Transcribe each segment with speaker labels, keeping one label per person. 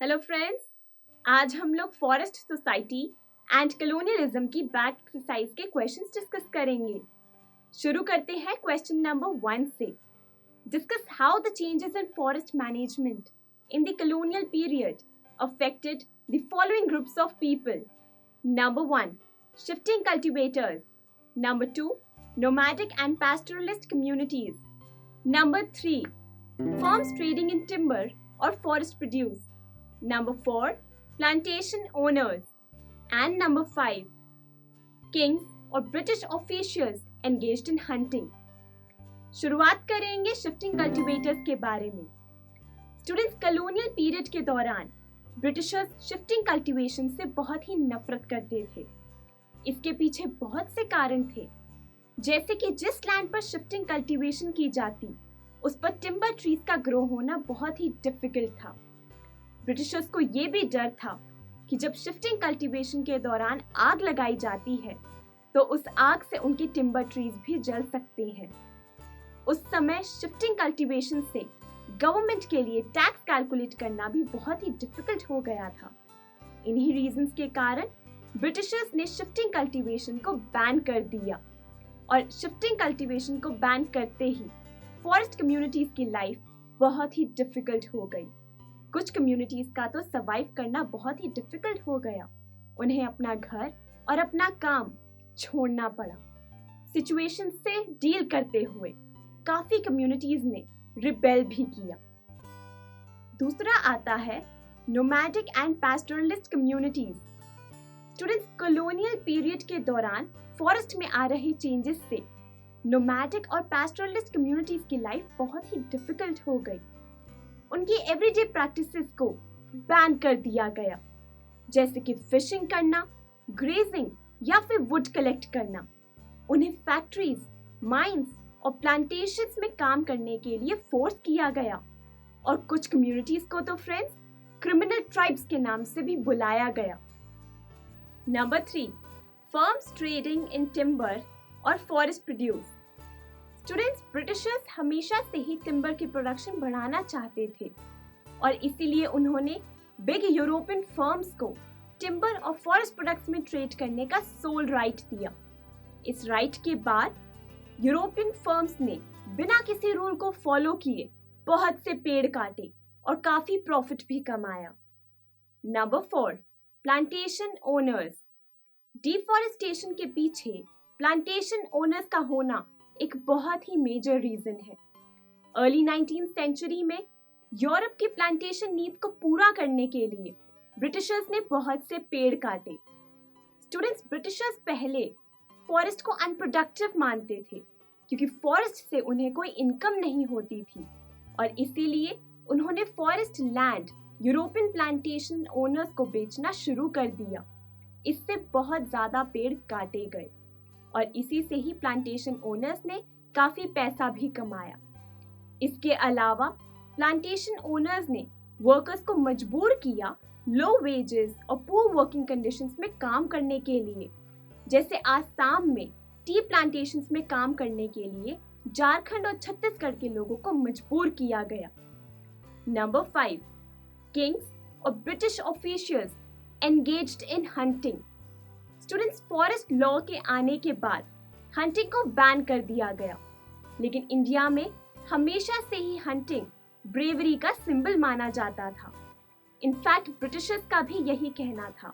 Speaker 1: Hello friends, आज हम लोग फॉरेस्ट सोसाइटी एंड कॉलोनियलिज्म की बैक एक्सरसाइज के क्वेश्चंस डिस्कस करेंगे। शुरू करते हैं क्वेश्चन नंबर 1 से। Discuss how the changes in forest management in the colonial period affected the following groups of people. Number 1, shifting cultivators. Number 2, nomadic and pastoralist communities. Number 3, firms trading in timber or forest produce. Number 4, plantation owners. And number 5, kings or British officials engaged in hunting. शुरुआत करेंगे shifting cultivators के बारे में। Students, colonial period के दौरान Britishers shifting cultivation से बहुत ही नफरत करते थे। इसके पीछे बहुत से कारण थे, जैसे कि जिस लैंड पर शिफ्टिंग कल्टीवेशन की जाती उस पर टिम्बर ट्रीज का ग्रो होना बहुत ही डिफिकल्ट था। ब्रिटिशर्स को ये भी डर था कि जब शिफ्टिंग कल्टीवेशन के दौरान आग लगाई जाती है तो उस आग से उनके टिम्बर ट्रीज भी जल सकते हैं। उस समय शिफ्टिंग कल्टीवेशन से गवर्नमेंट के लिए टैक्स कैलकुलेट करना भी बहुत ही डिफिकल्ट हो गया था। इन्हीं रीजंस के कारण ब्रिटिशर्स ने शिफ्टिंग कल्टीवेशन को बैन कर दिया और शिफ्टिंग कल्टीवेशन को बैन करते ही फॉरेस्ट कम्युनिटीज की लाइफ बहुत ही डिफिकल्ट हो गई। कुछ कम्युनिटीज का तो सर्वाइव करना बहुत ही डिफिकल्ट हो गया। उन्हें अपना घर और अपना काम छोड़ना पड़ा। सिचुएशन से डील करते हुए काफी कम्युनिटीज ने रिबेल भी किया। दूसरा आता है nomadic and pastoralist communities. Students, colonial period के दौरान फॉरेस्ट में आ रहे चेंजेस से नोमैडिक और पैस्टोरलिस्ट कम्युनिटीज की लाइफ बहुत ही डिफिकल्ट हो गई। उनकी एवरीडे प्रैक्टिसेस को बैन कर दिया गया, जैसे कि फिशिंग करना, ग्रेजिंग या फिर वुड कलेक्ट करना। उन्हें फैक्ट्रीज, माइंस और प्लांटेशंस में काम करने के लिए फोर्स किया गया और कुछ कम्युनिटीज को तो फ्रेंड्स क्रिमिनल ट्राइब्स के नाम से भी बुलाया गया। Number 3, firms trading in timber और फॉरेस्ट प्रोड्यूस। स्टूडेंट्स, ब्रिटिशर्स हमेशा से ही टिम्बर की प्रोडक्शन बढ़ाना चाहते थे और इसीलिए उन्होंने बिग यूरोपियन फर्म्स को टिम्बर और फॉरेस्ट प्रोडक्ट्स में ट्रेड करने का सोल राइट दिया। इस राइट के बाद यूरोपियन फर्म्स ने बिना किसी रूल को फॉलो किए बहुत से पेड़ काटे और काफी प्रॉफिट भी कमाया। Number 4, plantation owners. डिफॉरेस्टेशन के पीछे प्लांटेशन ओनर्स का होना एक बहुत ही मेजर रीजन है। अर्ली 19th सेंचुरी में यूरोप की प्लांटेशन नीड्स को पूरा करने के लिए ब्रिटिशर्स ने बहुत से पेड़ काटे। स्टूडेंट्स, ब्रिटिशर्स पहले फॉरेस्ट को अनप्रोडक्टिव मानते थे क्योंकि फॉरेस्ट से उन्हें कोई इनकम नहीं होती थी और इसीलिए उन्होंने forest land European plantation owners को बेचना शुरू कर दिया। इससे बहुत ज्यादा पेड़ काटे गए और इसी से ही प्लांटेशन ओनर्स ने काफी पैसा भी कमाया। इसके अलावा प्लांटेशन ओनर्स ने वर्कर्स को मजबूर किया लो वेजेस और पुअर वर्किंग कंडीशंस में काम करने के लिए। जैसे आसाम में टी प्लांटेशंस में काम करने के लिए झारखंड और छत्तीसगढ़ के लोगों को मजबूर किया गया। नंबर 5, किंग्स और British officials engaged in hunting. Students, forest law के आने के बाद हंटिंग को बैन कर दिया गया, लेकिन इंडिया में हमेशा से ही हंटिंग ब्रेवरी का सिंबल माना जाता था। इनफैक्ट ब्रिटिशर्स का भी यही कहना था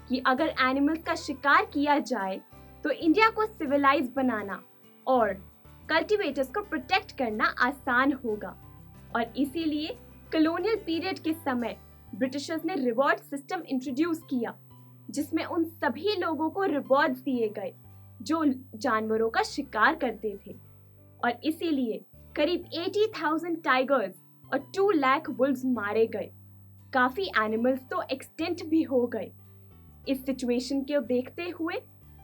Speaker 1: कि अगर एनिमल्स का शिकार किया जाए तो इंडिया को सिविलाइज बनाना और कल्टीवेटर्स को प्रोटेक्ट करना आसान होगा और इसीलिए कॉलोनियल पीरियड के समय ब्रिटिशर्स ने रिवॉर्ड सिस्टम इंट्रोड्यूस किया, जिसमें उन सभी लोगों को रिवॉर्ड्स दिए गए जो जानवरों का शिकार करते थे और इसीलिए करीब 80,000 टाइगर्स और 2 लाख वुल्व्स मारे गए। काफी एनिमल्स तो एक्सटिंक्ट भी हो गए। इस सिचुएशन को देखते हुए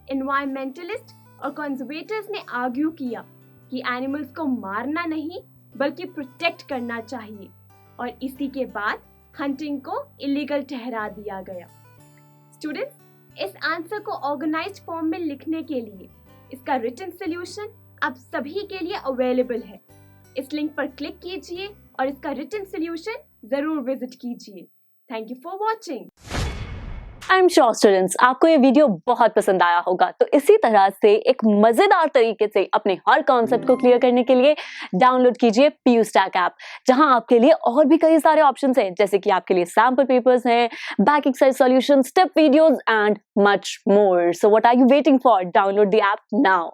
Speaker 1: एनवायरमेंटलिस्ट और कंजर्वेटर्स ने आर्ग्यू किया कि एनिमल्स को मारना नहीं बल्कि प्रोटेक्ट करना चाहिए और इसी के बाद हंटिंग को इलीगल ठहरा दिया गया। स्टूडेंट्स, इस आंसर को ऑर्गेनाइज्ड फॉर्म में लिखने के लिए इसका रिटन सॉल्यूशन आप सभी के लिए अवेलेबल है। इस लिंक पर क्लिक कीजिए और इसका रिटन सॉल्यूशन जरूर विजिट कीजिए। Thank you for watching.
Speaker 2: I am sure students आपको ये वीडियो बहुत पसंद आया होगा, तो इसी तरह से एक मजेदार तरीके से अपने हर कॉन्सेप्ट को क्लियर करने के लिए डाउनलोड कीजिए PU Stack ऐप, जहां आपके लिए और भी कई सारे ऑप्शंस हैं, जैसे कि आपके लिए सैंपल पेपर्स हैं, back exercise solution, step videos and much more. So what are you waiting for? Download the app now.